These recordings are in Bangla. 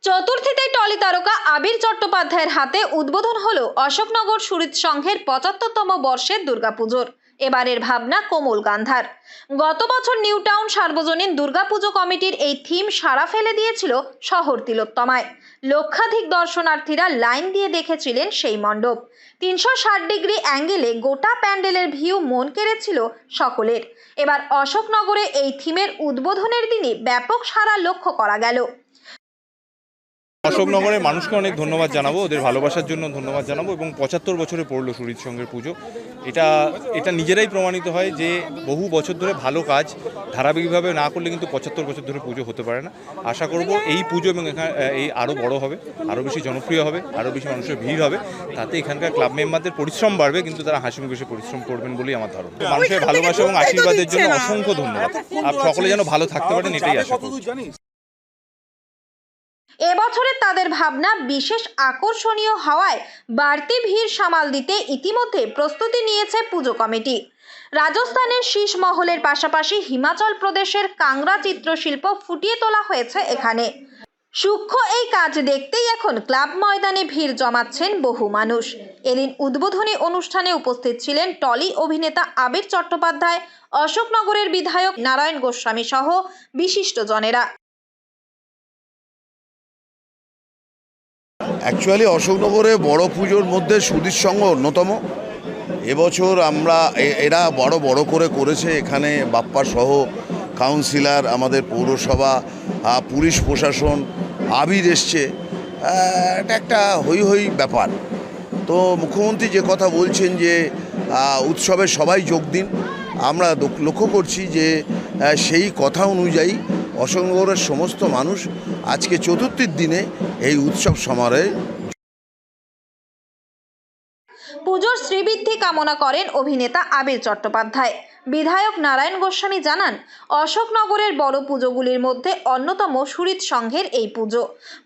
চতুর্থীতে টলি তারকা আবির চট্টোপাধ্যায়ের হাতে উদ্বোধন হলো অশোকনগর সুরিত সংঘের ৭৫তম বর্ষের দুর্গাপুজোর। এবারের ভাবনা কোমল গান্ধার। গত বছর নিউ টাউন সার্বজনীন দুর্গাপুজো কমিটির এই থিম সাড়া ফেলে দিয়েছিল শহর তিলোত্তমায়। লক্ষাধিক দর্শনার্থীরা লাইন দিয়ে দেখেছিলেন সেই মণ্ডপ। ৩৬০ ডিগ্রি অ্যাঙ্গেলে গোটা প্যান্ডেলের ভিউ মন কেড়েছিল সকলের। এবার অশোকনগরে এই থিমের উদ্বোধনের দিনে ব্যাপক সাড়া লক্ষ্য করা গেল। অশোকনগরের মানুষকে অনেক ধন্যবাদ জানাবো, ওদের ভালোবাসার জন্য ধন্যবাদ জানাবো। এবং ৭৫ বছরে পড়লো সুরিত সংঘের পুজো। এটা নিজেরাই প্রমাণিত হয় যে বহু বছর ধরে ভালো কাজ ধারাবাহিকভাবে না করলে কিন্তু ৭৫ বছর ধরে পুজো হতে পারে না। আশা করব এই পুজো এবং এই আরও বড় হবে, আরও বেশি জনপ্রিয় হবে, আরও বেশি মানুষের ভিড় হবে। তাতে এখানকার ক্লাব মেম্বারদের পরিশ্রম বাড়বে, কিন্তু তারা হাসিমুখে পরিশ্রম করবেন বলেই আমার ধারণা। মানুষের ভালোবাসা এবং আশীর্বাদের জন্য অসংখ্য ধন্যবাদ। আর সকলে যেন ভালো থাকতে পারেন, এটাই আশা করি। এবছরে তাদের ভাবনা বিশেষ আকর্ষণীয় হওয়ায় বাড়তি ভিড় সামাল দিতে ইতিমধ্যে প্রস্তুতি নিয়েছে পুজো কমিটি। রাজস্থানের শীষ মহলের পাশাপাশি হিমাচল প্রদেশের কাংড়া চিত্রশিল্প ফুটিয়ে তোলা হয়েছে এখানে। সূক্ষ্ম এই কাজ দেখতেই এখন ক্লাব ময়দানে ভিড় জমাচ্ছেন বহু মানুষ। এদিন উদ্বোধনী অনুষ্ঠানে উপস্থিত ছিলেন টলি অভিনেতা আবির চট্টোপাধ্যায়, অশোকনগরের বিধায়ক নারায়ণ গোস্বামী সহ বিশিষ্টজনেরা। অ্যাকচুয়ালি অশোকনগরে বড় পুজোর মধ্যে সুধীর সংঘ অন্যতম। এবছর এরা বড় করে করেছে। এখানে বাপ্পা সহ কাউন্সিলর, আমাদের পৌরসভা, পুলিশ প্রশাসন, আবির এসছে। এটা একটা হই ব্যাপার। তো মুখ্যমন্ত্রী যে কথা বলছেন যে উৎসবে সবাই যোগ দিন, আমরা লক্ষ্য করছি যে সেই কথা অনুযায়ী অশোকনগরের সমস্ত মানুষ আজকে চতুর্থীর দিনে এই উৎসব সমারোহে। পুজোর শ্রীবৃদ্ধি কামনা করেন অভিনেতা আবির চট্টোপাধ্যায়। বিধায়ক নারায়ণ গোস্বামী জানান, অশোকনগরের বড় পুজোগুলির মধ্যে অন্যতম সুরিত সংঘের এই পুজো।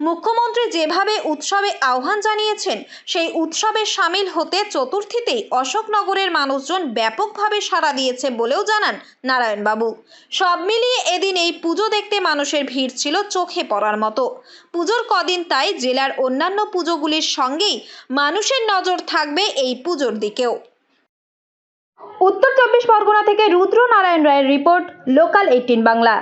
মুখ্যমন্ত্রী যেভাবে উৎসবে আহ্বান জানিয়েছেন, সেই উৎসবে সামিল হতে চতুর্থীতেই অশোকনগরের মানুষজন ব্যাপকভাবে সাড়া দিয়েছে বলেও জানান নারায়ণবাবু। সব মিলিয়ে এদিন এই পুজো দেখতে মানুষের ভিড় ছিল চোখে পড়ার মতো। পুজোর কদিন তাই জেলার অন্যান্য পুজোগুলির সঙ্গেই মানুষের নজর থাকবে এই পুজোর দিকেও। উত্তর ২৪ পরগনা থেকে রুদ্র নারায়ণ রায়ের রিপোর্ট, লোকাল 18 বাংলা।